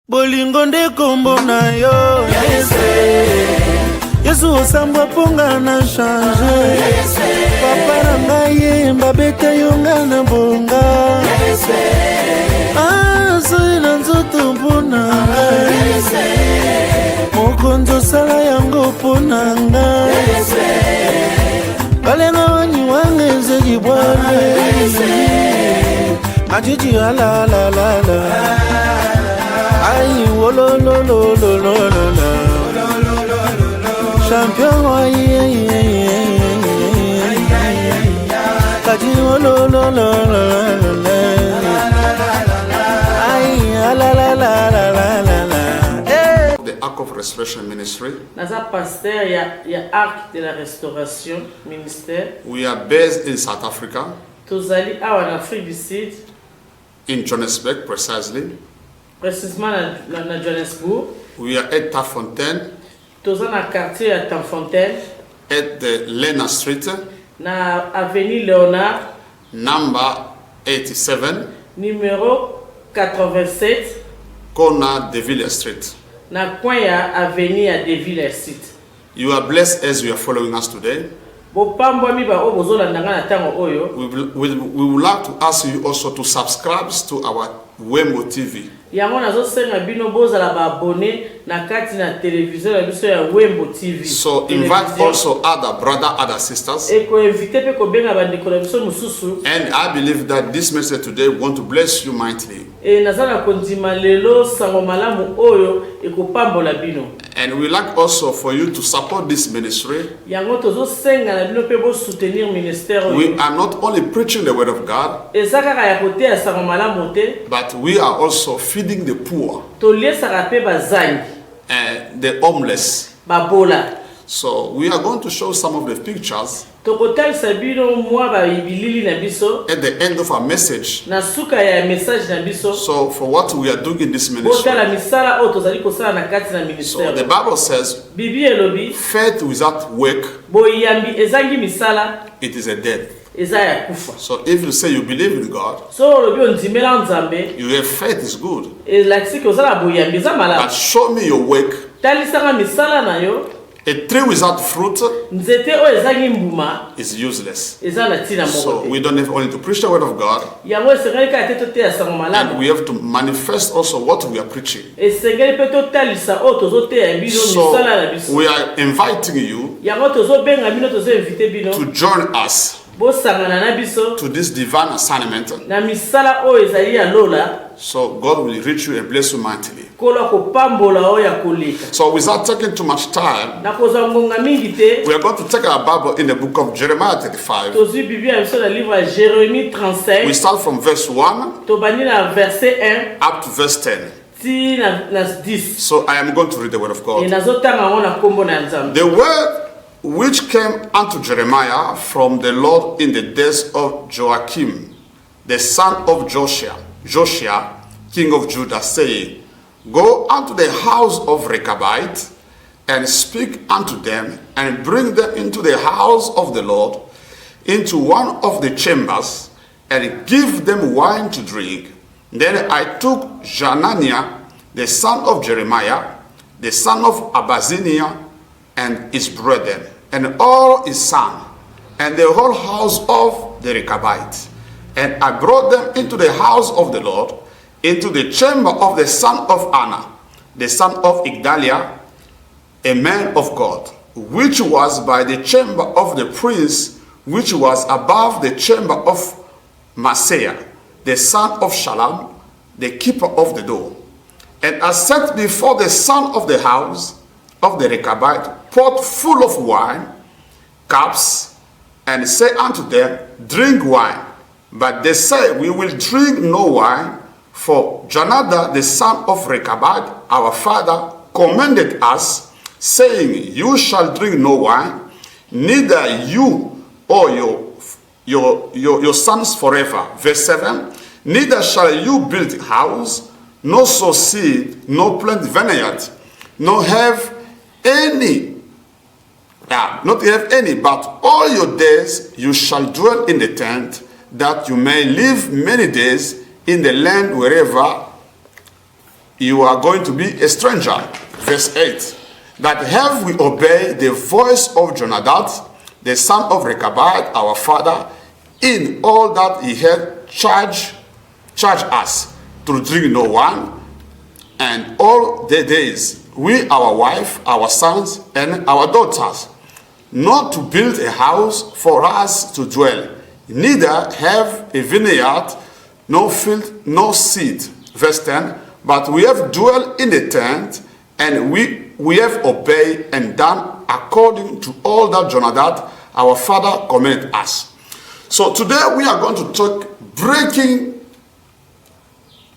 Bolingo nde kombo na yo Yesu osambwa ponga na change Papa na ngai mbabete yonga na bonga Soy na nzoto mpona ngai Mokonzo sala yango mpona ngai Balenga wani wange zegi bwane Majiji ala la la la Aïe, oh lo lo lo lo lo lo lo Champion, aïe, Kaji, oh lo lo lo lo lo Aïe, la la la la la la. The Ark of Restoration Ministry. Naza pasteur ya Arc de la Restauration ministère. We are based in South Africa. Tozali awa en Afrique du Sud. In Johannesburg, precisely. Précisément na Johannesburg. We are at Taffontein. Toza na quartier à Taffontein. At the Lena Street. Na avenue Léonard. Number 87. Numéro 87. Corner de Villiers Street. Na coin ya avenue à De Villiers Street. You are blessed as you are following us today. We would like to ask you also to subscribe to our Wembo TV. So invite also other brothers, other sisters. And I believe that this message today want to bless you mightily. And we like also for you to support this ministry. We are not only preaching the word of God, but we are also feeding the poor and the homeless. So we are going to show some of the pictures at the end of our message. So for what we are doing in this ministry. So the Bible says, faith without work, it is a death. So if you say you believe in God, your faith is good. But show me your work. A tree without fruit is useless. So we don't have only to preach the word of God, and we have to manifest also what we are preaching. So we are inviting you to join us to this divine assignment. So God will reach you and bless you mightily. So without taking too much time, we are going to take our Bible in the book of Jeremiah 35. We start from verse 1 up to verse 10. So I am going to read the word of God. The word which came unto Jeremiah from the Lord in the days of Joachim, the son of Josiah, king of Judah, saying, Go unto the house of Rechabite, and speak unto them, and bring them into the house of the Lord, into one of the chambers, and give them wine to drink. Then I took Jananiah, the son of Jeremiah, the son of Abaziniah, and his brethren, and all his sons, and the whole house of the Rechabite. And I brought them into the house of the Lord, into the chamber of the son of Anna, the son of Igdaliah, a man of God, which was by the chamber of the prince, which was above the chamber of Maaseiah, the son of Shalom, the keeper of the door. And I set before the son of the house of the Rechabite pot full of wine, cups, and say unto them, Drink wine. But they say, We will drink no wine, for Jonadab, the son of Rechabite, our father, commanded us, saying, You shall drink no wine, neither you or your sons forever. Verse 7, Neither shall you build a house, nor sow seed, nor plant vineyard, nor have any, but all your days you shall dwell in the tent, that you may live many days in the land wherever you are going to be a stranger. Verse 8. That have we obeyed the voice of Jonadab, the son of Rechab, our father, in all that he had charged us, to drink no wine, and all the days, we, our wife, our sons, and our daughters, not to build a house for us to dwell, neither have a vineyard, no field, no seed. Verse 10, but we have dwelt in a tent, and we have obeyed and done according to all that Jonadab, our father, commanded us. So today we are going to talk breaking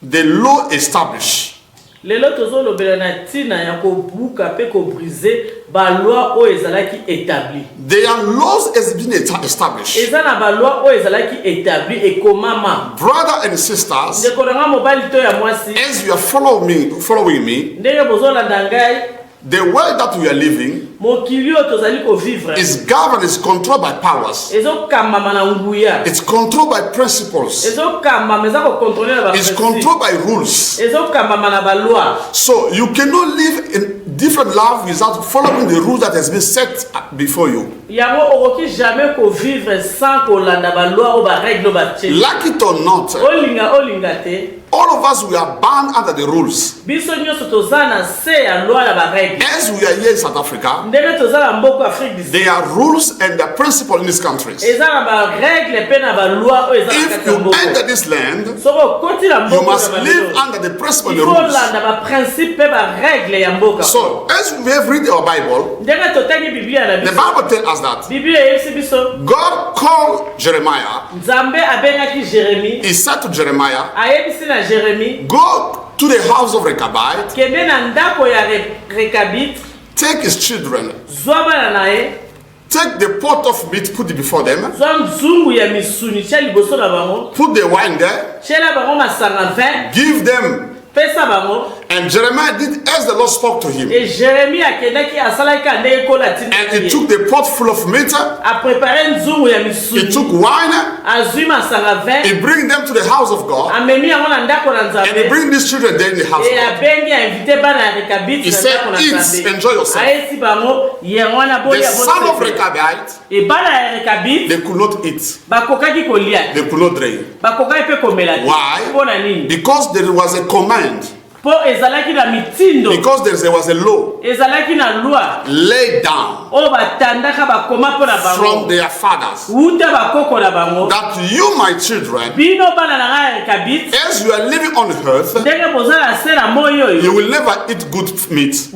the law established. Lelo tozolobela na tina ya kobuka pe ko briser ba loi o ezalaki établi. Their laws has been established. Ezana ba loi o ezalaki établi e komama. Brother and sisters, ndeko na mobali to ya mwasi, as you are following me, ndenge bozolanda ngai, the world that we are living is governed, is controlled by powers. It's controlled by principles. It's controlled by rules. So you cannot live in different life without following the rules that has been set before you. Like it or not, all of us, we are bound under the rules. As we are here in South Africa, there are rules and the principles in these countries. If you enter this land, you must live under the principle and the rules. So, as we have read our Bible, the Bible tells us that God called Jeremiah. He said to Jeremiah, go to the house of Rechab, take his children, take the pot of meat, put it before them, put the wine there, give them. And Jeremiah did as the Lord spoke to him. And he took the pot full of meat. He took wine. He bring them to the house of God. And he bring these children there in the house of God. He said, eat, enjoy yourself. The son of Rechab, they could not eat. They could not drink. Why? Because there was a command. Because there was a law laid down from their fathers that you, my children, as you are living on earth, you will never eat good meat,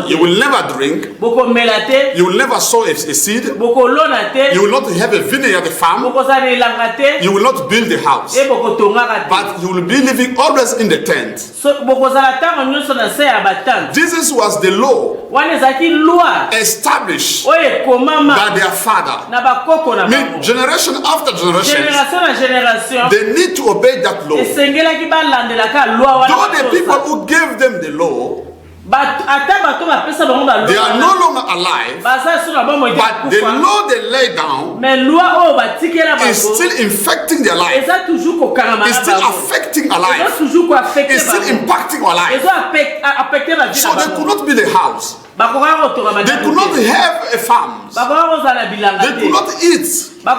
you will never drink, you will never sow a seed, you will not have a vineyard, a farm, you will not build a house, but you will be living always in the tent. This was the law established by their father. Generation after generation, they need to obey that law. Though the people who gave them the law, they are no longer alive, but the law they lay down is still infecting their life, is still affecting our life, is still impacting our life. So they could not build a house, they could not have a farm, they could not eat, they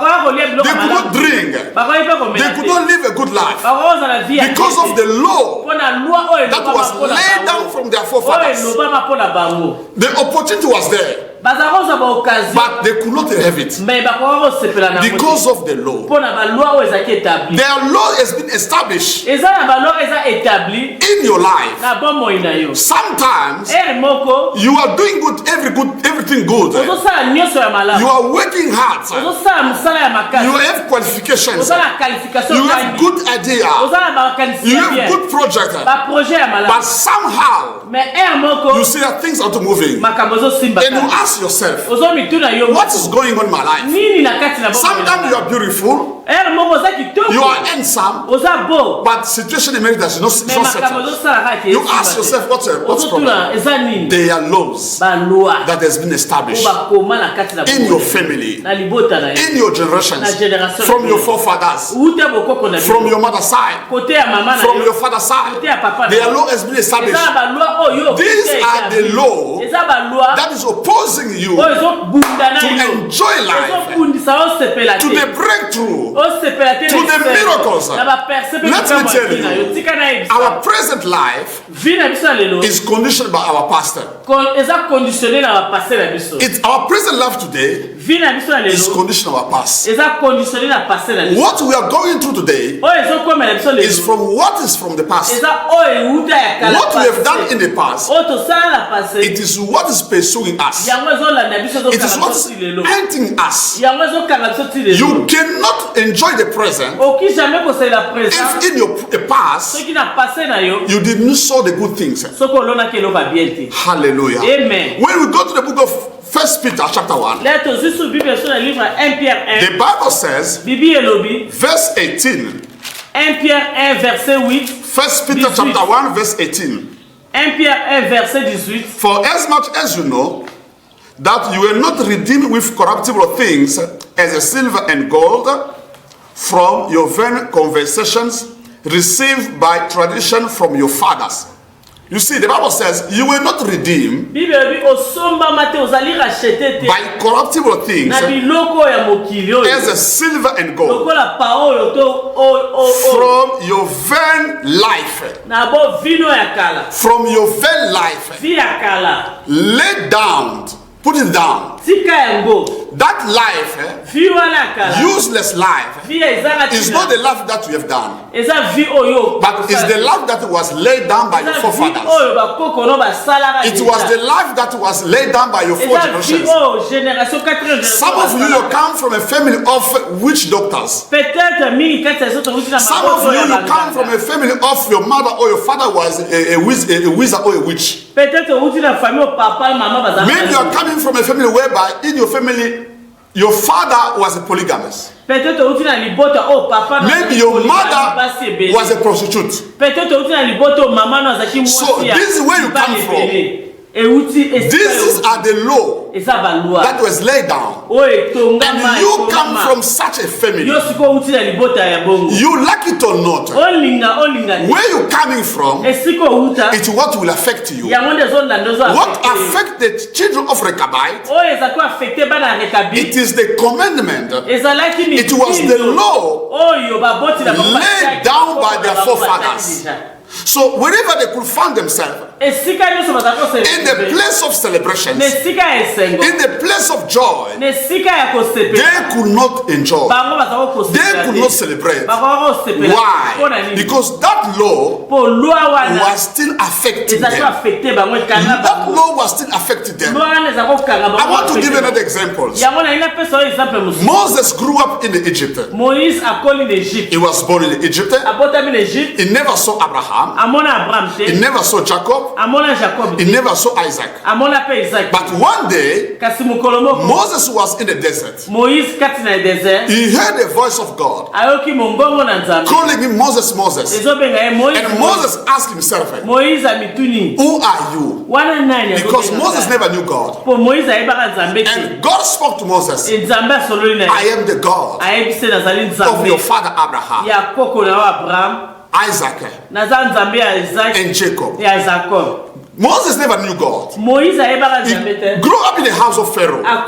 could not drink, they could not live a good life because of the law that was laid down from their forefathers. The opportunity was there, but they could not have it because of the law. Their law has been established in your life. Sometimes you are doing everything good. You are working hard. You have qualifications. You have good ideas. You have good projects. But somehow you see that things are not moving. And you ask ask yourself, what is going on in my life? Sometimes you are beautiful. You are handsome, but situation emerges that is not settled. You ask yourself, what's the problem? They are laws that has been established in your family, in your generations, from your forefathers, from your mother's side, from your father's side. Their law has been established. These are the law that is opposing you to enjoy life, to the breakthrough, to the miracles. Let me tell you, our present life is conditioned by our pastor. It's our present life today is conditioned by our past. What we are going through today is from what is from the past. What we have done in the past, it is what is pursuing us. It is what is haunting us. You cannot enjoy the present if in your past you didn't saw the good things. Hallelujah. Amen. When we go to the book of 1 Peter chapter 1, the Bible says, verse 18. 1 Pierre 1 verset 8. 1 Peter chapter 1 verse 18. 1 Pierre 1 verset 18. For as much as you know that you were not redeemed with corruptible things as a silver and gold from your vain conversations received by tradition from your fathers. You see, the Bible says you were not redeemed by corruptible things as a silver and gold from your vain life. From your vain life. Lay down. Put it down. That life, useless life, is not the life that you have done, but it's the life that was laid down by your forefathers. It was the life that was laid down by your four generations. Some of you come from a family of witch doctors. Some of you come from a family of your mother or your father was a wizard or a witch. Maybe you are coming from a family whereby in your family your father was a polygamist. Maybe your mother was a prostitute. So this is where you come from. These are the law that was laid down. And you come from such a family. You like it or not, where you coming from, it's what will affect you. What affects the children of Rechabite, it is the commandment. It was the law laid down by their forefathers. So wherever they could find themselves, in the place of celebrations, in the place of joy, they could not enjoy. They could not celebrate. Why? Because that law was still affecting them. That law was still affecting them. I want to give you another example. Moses grew up in Egypt. He was born in Egypt. He never saw Abraham. He never saw Jacob. He never saw Isaac. But one day, Moses was in the desert. He heard the voice of God calling him Moses, Moses. And Moses asked himself, who are you? Because Moses never knew God. And God spoke to Moses, I am the God of your father Abraham, Isaac, and Jacob. Moses never knew God. He grew up in the house of Pharaoh. But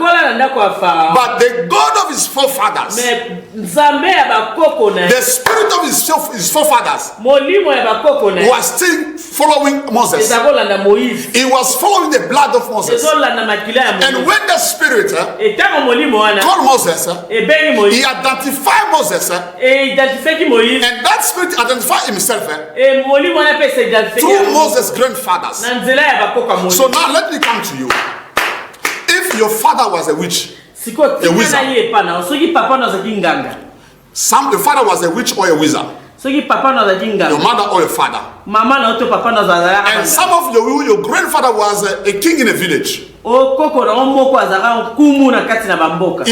the God of his forefathers, the spirit of his forefathers, was still following Moses. He was following the blood of Moses. And when the spirit called Moses, he identified Moses. And that spirit identified himself through Moses' grandfathers. So now let me come to you. If your father was a witch, a wizard, the father was a witch or a wizard, Your mother or your father. And some of your grandfather was a king in a village. He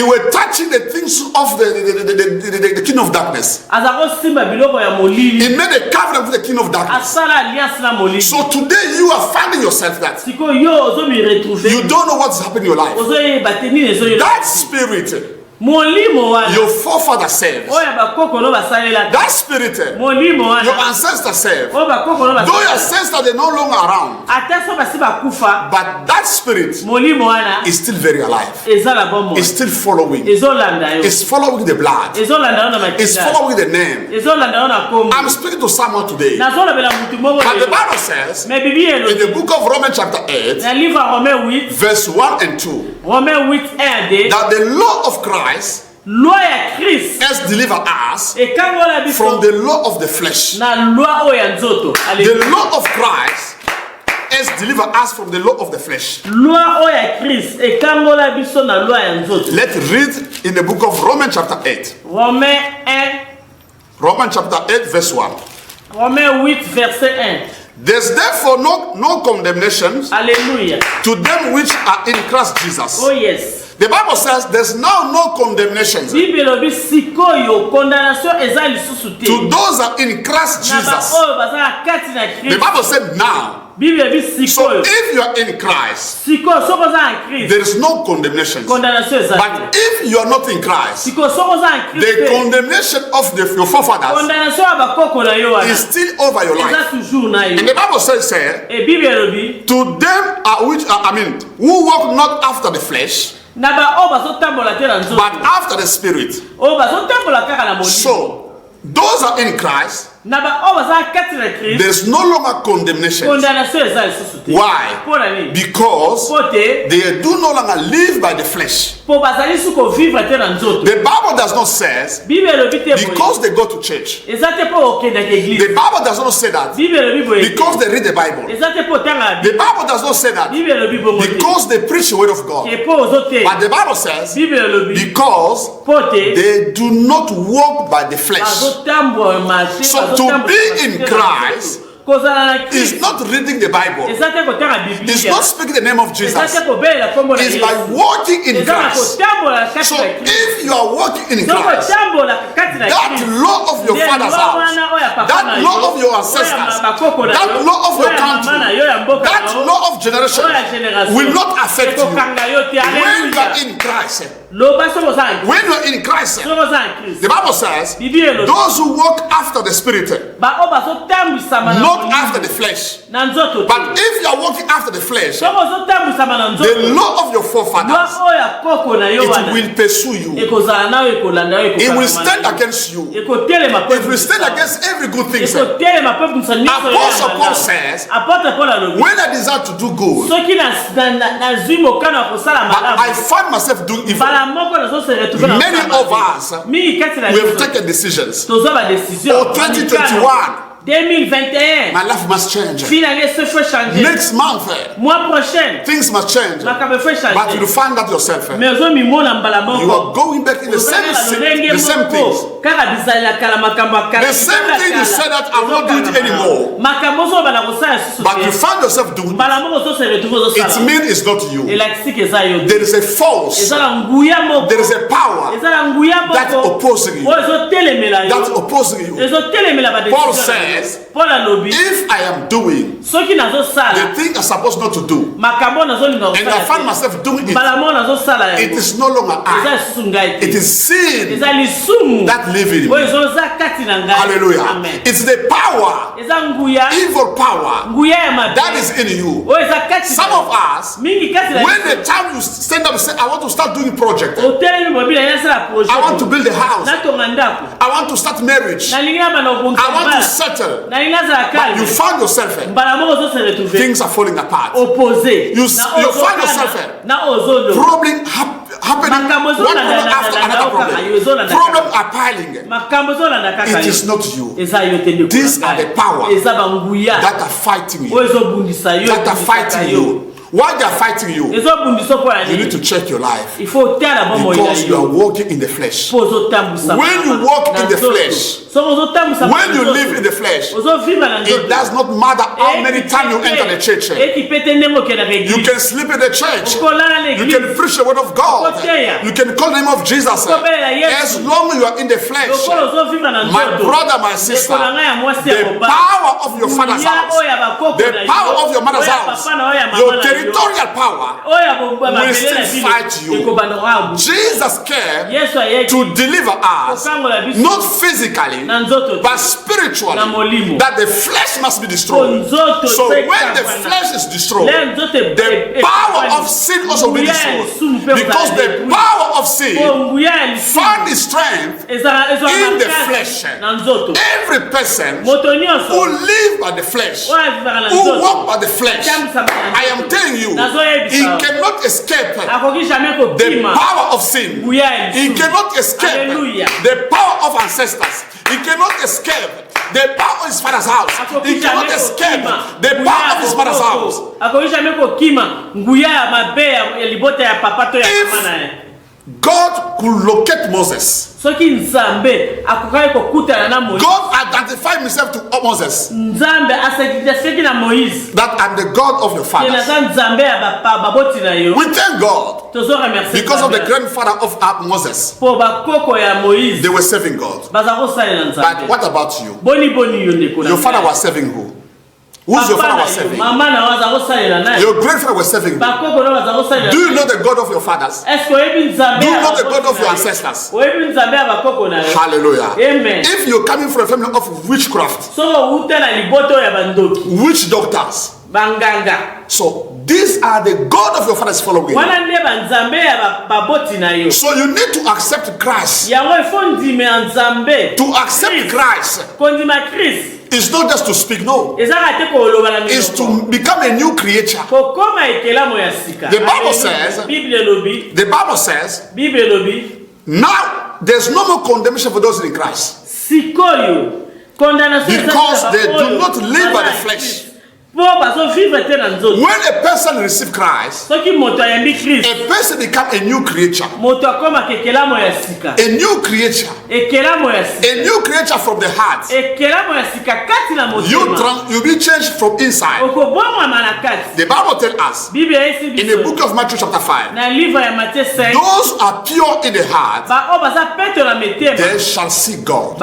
were touching the things of the king of darkness. He made a covenant with the king of darkness. So today you are finding yourself that you don't know what's happening in your life. That spirit your forefather served. That spirit your ancestors served. Though your ancestors are no longer around, but that spirit is still very alive. It's still following. It's following the blood. It's following the name. I'm speaking to someone today. But the Bible says in the book of Romans chapter 8 verse 1 and 2 that the law of Christ has delivered us from the law of the flesh. The law of Christ has delivered us from the law of the flesh. Let's read in the book of Romans chapter 8. Romans chapter 8 verse 1. There's therefore no condemnation to them which are in Christ Jesus. Oh yes. The Bible says there's now no condemnation to those are in Christ Jesus. The Bible said now. So if you are in Christ, there is no condemnation. But if you are not in Christ, the condemnation of your forefathers is still over your life. And the Bible says, to them who walk not after the flesh, but after the spirit. So those are in Christ. There's no longer condemnation. Why? Because they do no longer live by the flesh. The Bible does not say because they go to church. The Bible does not say that because they read the Bible. The Bible does not say that because they preach the word of God. But the Bible says because they do not walk by the flesh. So to be in Christ is not reading the Bible. It's not speaking the name of Jesus. It's by walking in Christ. So if you are walking in Christ, that law of your father's house, that law of your ancestors, that law of your country, that law of generation will not affect you when you are in Christ. When you are in Christ, the Bible says those who walk after the spirit, not after the flesh. But if you are walking after the flesh, the law of your forefathers, it will pursue you. It will stand against you. It will stand against every good thing. Apostle Paul says, when I desire to do good, but I find myself doing evil. Many of us we have taken decisions. For 2021, 2021. My life must change. Next month, things must change. But you find that yourself. You are going back in the same things. The same thing you said that I will not do it anymore. But you find yourself doing it. It means it's not you. There is a force. There is a power that's opposing you. That's opposing you. Paul says, if I am doing the thing I'm supposed not to do, and I find myself doing it, it is no longer I. It is sin that lives in me. Hallelujah. Amen. It's the power, evil power, that is in you. Some of us, when the time you stand up and say, I want to start doing a project, I want to build a house, I want to start marriage, I want to settle, but you find yourself things are falling apart. You find yourself problem happening one problem after another problem. Problems are piling. It is not you. These are the power that are fighting you. That are fighting you. Why they are fighting you? You need to check your life. Because you are walking in the flesh. When you walk in the flesh, when you live in the flesh, it does not matter how many times you enter the church. You can sleep in the church. You can preach the word of God. You can call the name of Jesus. As long as you are in the flesh, my brother, my sister, the power of your father's house, the power of your mother's house, your territorial power will still fight you. Jesus came to deliver us, not physically, but spiritually, that the flesh must be destroyed. So when the flesh is destroyed, the power of sin also will be destroyed. Because the power of sin found its strength in the flesh. Every person who lives by the flesh, who walks by the flesh, I am telling you, he cannot escape the power of sin. He cannot escape the power of ancestors. He cannot escape the power of his father's house. He cannot escape the power of his mother's house. If God could locate Moses, God identified himself to Moses, that I'm the God of your fathers. We thank God because of the grandfather of Moses. They were serving God. But what about you? Your father was serving who? Who's your father was serving? Your grandfather was serving who? Do you know the God of your fathers? Do you know the God of your ancestors? Hallelujah. Amen. If you're coming from a family of witchcraft, witch doctors, so these are the God of your fathers following. So you need to accept Christ. To accept Christ. It's not just to speak, no. It's to become a new creature. The Bible says, now there's no more condemnation for those in Christ. Because they do not live by the flesh. When a person receives Christ, a person becomes a new creature. A new creature. A new creature from the heart. You be changed from inside. The Bible tells us in the book of Matthew chapter 5, those who are pure in the heart, they shall see God.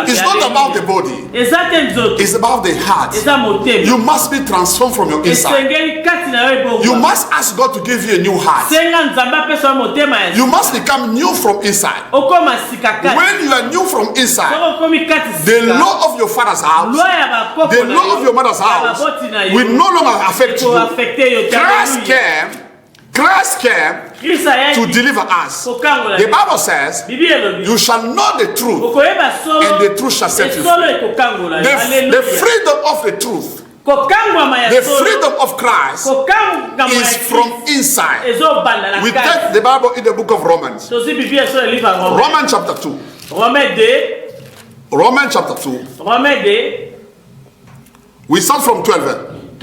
It's not about the body. It's about the heart. You must be transformed from your inside. You must ask God to give you a new heart. You must become new from inside. When you are new from inside, the law of your father's house, the law of your mother's house will no longer affect you. Christ came to deliver us. The Bible says, you shall know the truth, and the truth shall set you free. The freedom of the truth, the freedom of Christ is from inside. We take the Bible in the book of Romans. Romans chapter 2. Romans chapter 2. We start from 12.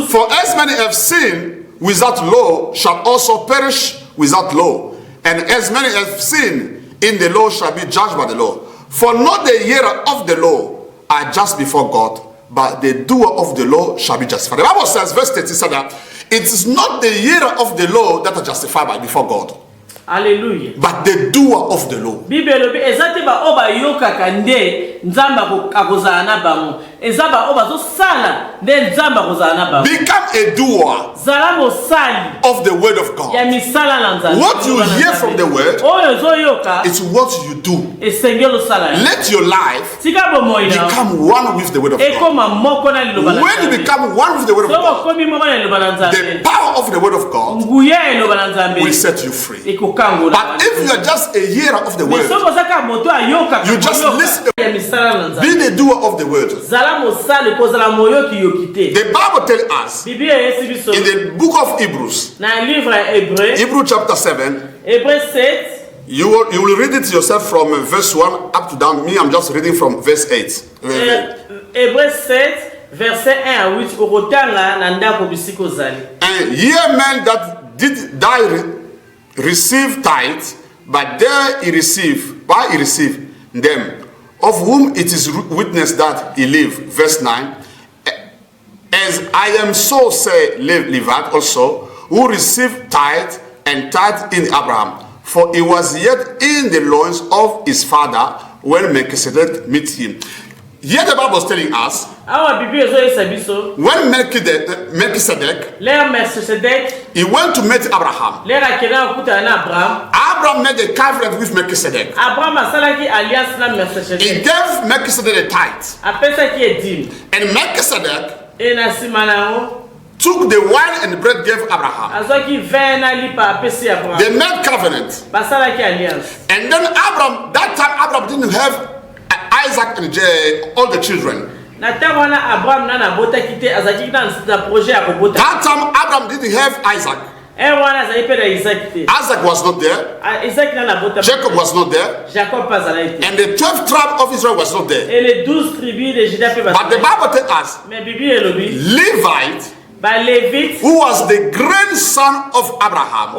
For as many have sinned without law shall also perish without law. And as many have sinned in the law shall be judged by the law. For not the hearer of the law are just before God, but the doer of the law shall be justified. The Bible says, verse 30 said that it is not the hearer of the law that are justified before God. Hallelujah. But the doer of the law. Become a doer of the word of God. What you hear from the word is what you do. Let your life become one with the word of God. When you become one with the word of God, the power of the word of God will set you free. But if you are just a hearer of the word, you just listen. Be the doer of the word. The Bible tells us in the book of Hebrews, Hebrews chapter 7, you will read it yourself from verse 1 up to down. Me, I'm just reading from verse 8. Hébreux 7, Verset 1 à 8 okotanga na ndako bisiko zali. And here men that did die receive tithes, but there he received, why he received them, of whom it is witness that he lived. Verse 9. As I am so say Levite also, who received tithe and tithe in Abraham, for he was yet in the loins of his father when Melchizedek met him. Here the Bible is telling us, when Melchizedek, he went to meet Abraham. Abraham made a covenant with Melchizedek. He gave Melchizedek a tithe. And Melchizedek took the wine and the bread, gave Abraham. They made covenant. And then Abraham, that time Abraham didn't have Isaac and all the children. That time Abraham didn't have Isaac. Isaac was not there. Jacob was not there. And the 12th tribe of Israel was not there. But the Bible tells us, Levite, who was the grandson of Abraham,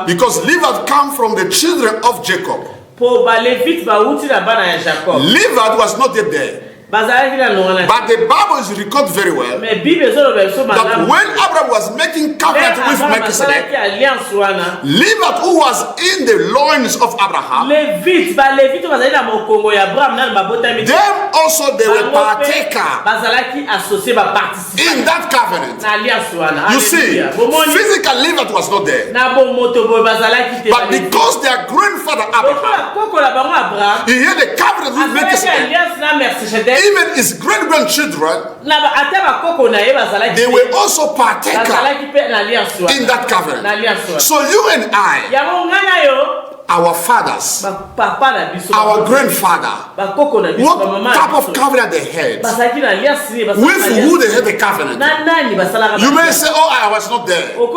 because Levite come from the children of Jacob. Levite was not yet there. But the Bible is recorded very well that when Abraham was making covenant with Melchizedek, Levite, who was in the loins of Abraham, them also they were partaker in that covenant. You see, physical Levite was not there, but because their grandfather Abraham, he had a covenant with Melchizedek. Even his great-grandchildren, they were also partaker in that covenant. So you and I, our fathers, our grandfather, what type of covenant they had? With who they had the covenant? You may say, oh, I was not there. Oh,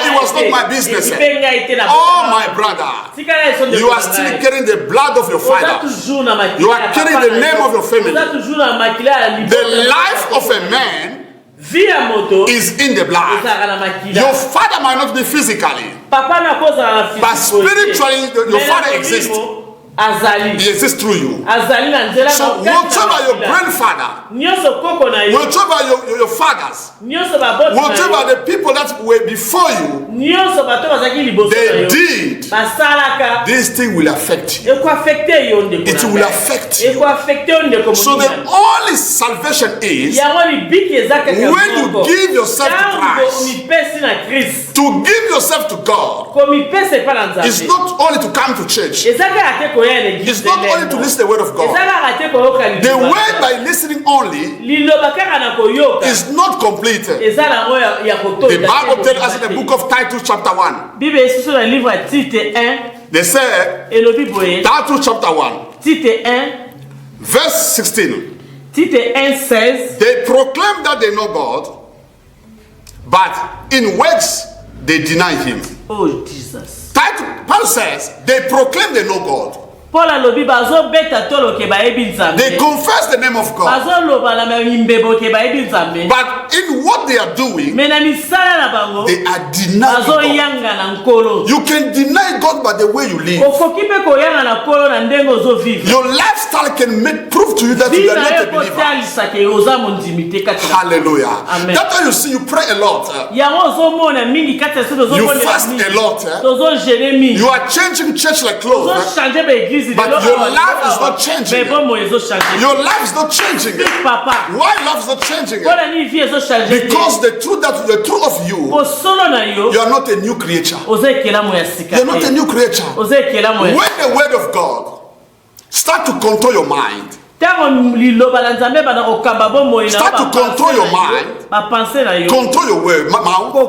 it was not my business. Oh, my brother, you are still carrying the blood of your father. You are carrying the name of your family. The life of a man is in the blood. Your father might not be physically, but spiritually your father exists. He exists through you. So whatever your grandfather, whatever your fathers, whatever the people that were before you, they did, this thing will affect you. It will affect you. So the only salvation is when you give yourself to Christ. To give yourself to God is not only to come to church. It's not only to listen to the word of God. The word by listening only is not completed. The Bible tells us in the book of Titus chapter 1. They say, Titus chapter 1, verse 16. They proclaim that they know God, but in works they deny him. Oh, Jesus. Paul says they proclaim they know God. They confess the name of God. But in what they are doing, they are denying God. You can deny God by the way you live. Your lifestyle can make proof to you that you are not a believer. Hallelujah. Amen. That's why you see you pray a lot. You fast a lot. You are changing church like clothes. But your life is not changing. Your life is not changing. Why life is not changing? Because the truth of you, you are not a new creature. You are not a new creature. When the word of God start to control your mind, start to control your mind, control your word, mouth, it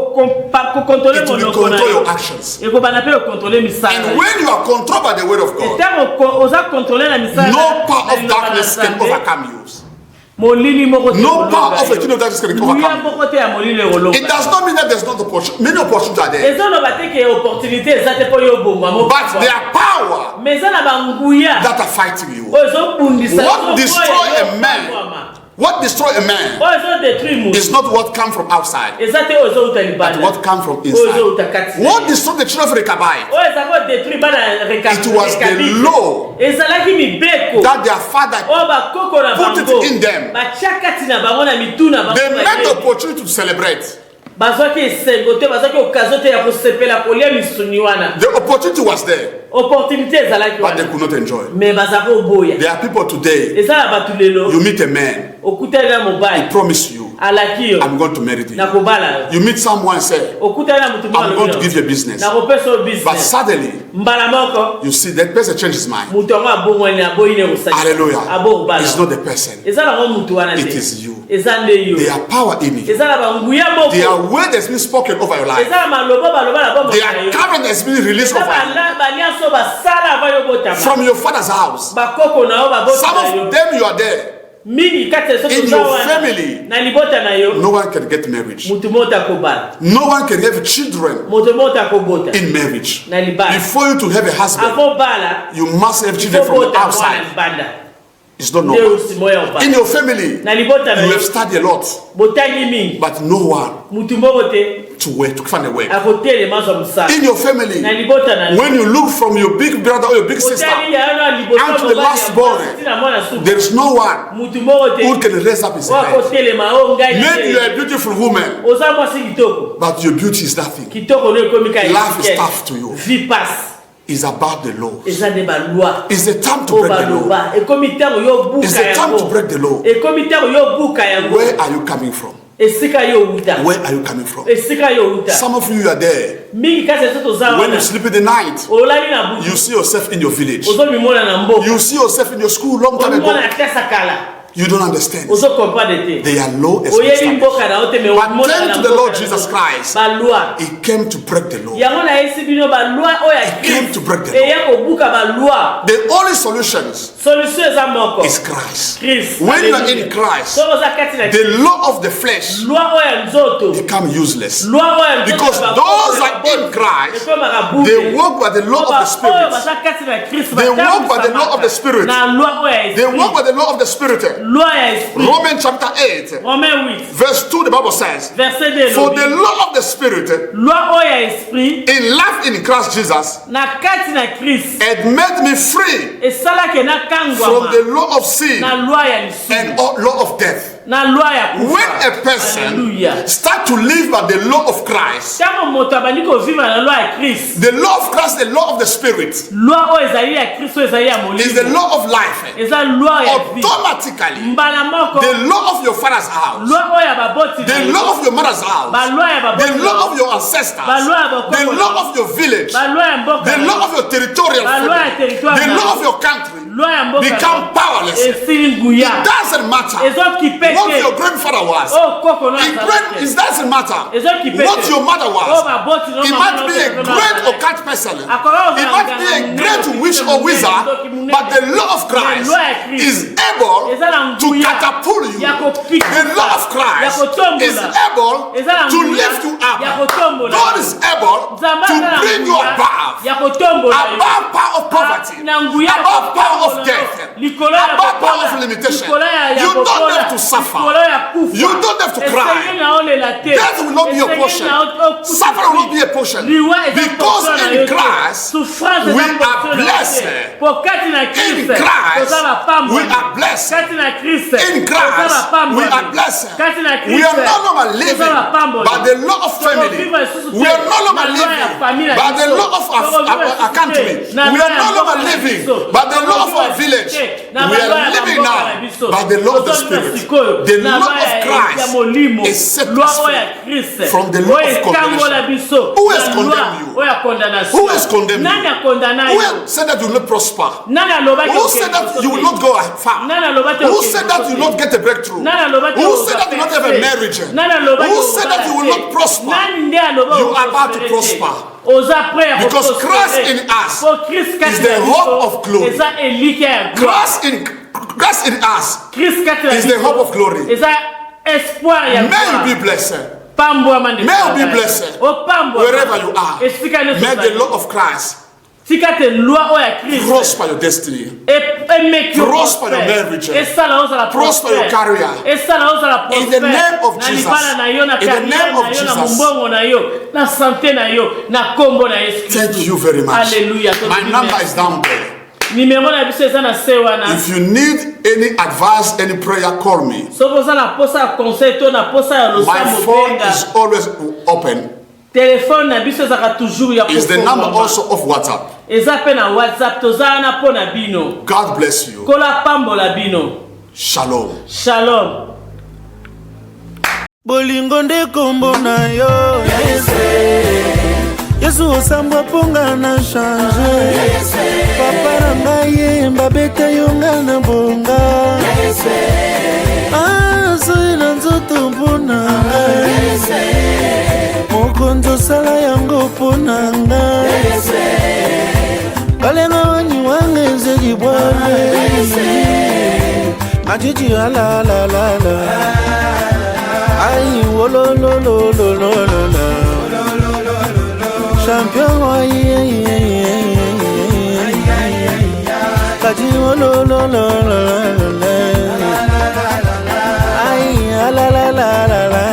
will control your actions. And when you are controlled by the word of God, no power of darkness can overcome you. No power of the kingdom of darkness can overcome you. It does not mean that there's not opportunity. Many opportunities are there. But there are power that are fighting you. What destroys a man What destroys a man is not what comes from outside, but what comes from inside. What destroyed the children of Rechabite? It was the law that their father put it in them. They made the opportunity to celebrate. The opportunity was there, but they could not enjoy. There are people today, you meet a man, he promise you, I'm going to marry you. You meet someone and say, I'm going to give you a business. But suddenly, you see that person changes his mind. Hallelujah. It's not the person. It is you. There are power in it. There are words that's been spoken over your life. There are current that's been released over you. From your father's house. Some of them you are there. In your family, no one can get married. No one can have children in marriage. Before you to have a husband, you must have children from the outside. It's not normal. In your family, you have studied a lot, but no one to find a way. In your family, when you look from your big brother or your big sister unto the last born, there is no one who can raise up his head. Maybe you are a beautiful woman, but your beauty is nothing. Life is tough to you. Is about the law. It's a time to break the law. It's a time to break the law. Where are you coming from? Where are you coming from? Some of you are there. When you sleep in the night, you see yourself in your village. You see yourself in your school long time ago. You don't understand. They are low established. But turn to the Lord Jesus Christ. He came to break the law. He came to break the law. The only solution is Christ. When you are in Christ, the law of the flesh become useless. Because those are in Christ, they walk by the law of the Spirit. They walk by the law of the Spirit. They walk by the law of the Spirit. Romans chapter 8, verse 2, the Bible says, for the law of the Spirit in life in Christ Jesus had made me free from the law of sin and law of death. When a person starts to live by the law of Christ, the law of Christ, the law of the Spirit, is the law of life. Automatically, the law of your father's house, the law of your mother's house, the law of your ancestors, the law of your village, the law of your territorial family, the law of your country become powerless. It doesn't matter what your grandfather was. It doesn't matter what your mother was. It might be a great occult person. It might be a great witch or wizard, but the law of Christ is able to catapult you. The law of Christ is able to lift you up. God is able to bring you above power of poverty, above power of death, above power of limitation. You don't have to suffer. You don't have to cry. Death will not be your portion. Suffering will not be a portion. Because in Christ, we are blessed. In Christ, we are blessed. In Christ, we are blessed. We are no longer living by the law of family. We are no longer living by the law of our country. We are no longer living by the law of our village. We are living now by the law of the Spirit. The law of Christ is separate from the law of condemnation. Who has condemned you? Who has condemned you? Who said that you will not prosper? Who said that you will not go far? Who said that you will not get a breakthrough? Who said that you will not have a marriage? Who said that you will not prosper? You are about to prosper. Because Christ in us is the hope of glory. Christ in us is the hope of glory. May you be blessed. May you be blessed wherever you are. May the law of Christ Prosper your destiny. Prosper your marriage. Prosper your career. In the name of Jesus. In the name of Jesus. Thank you very much. My number is down there. If you need any advice, any prayer, call me. My phone is always open. Is the number also of WhatsApp. God bless you. Shalom. Shalom. Bolingo nde kombo na yo Yesu osambwa ponga na change Papa na ngai mbabeta yo nga na bonga Soy na nzoto mpona ngai Mokonzo sala yango mpona ngai Kalenga wanyi wange nzegi bwane Majiji ala la la la Aïe, oh lo lo lo lo lo lo champion, aïe, Kaji, oh lo lo lo lo aïe, la la la la la.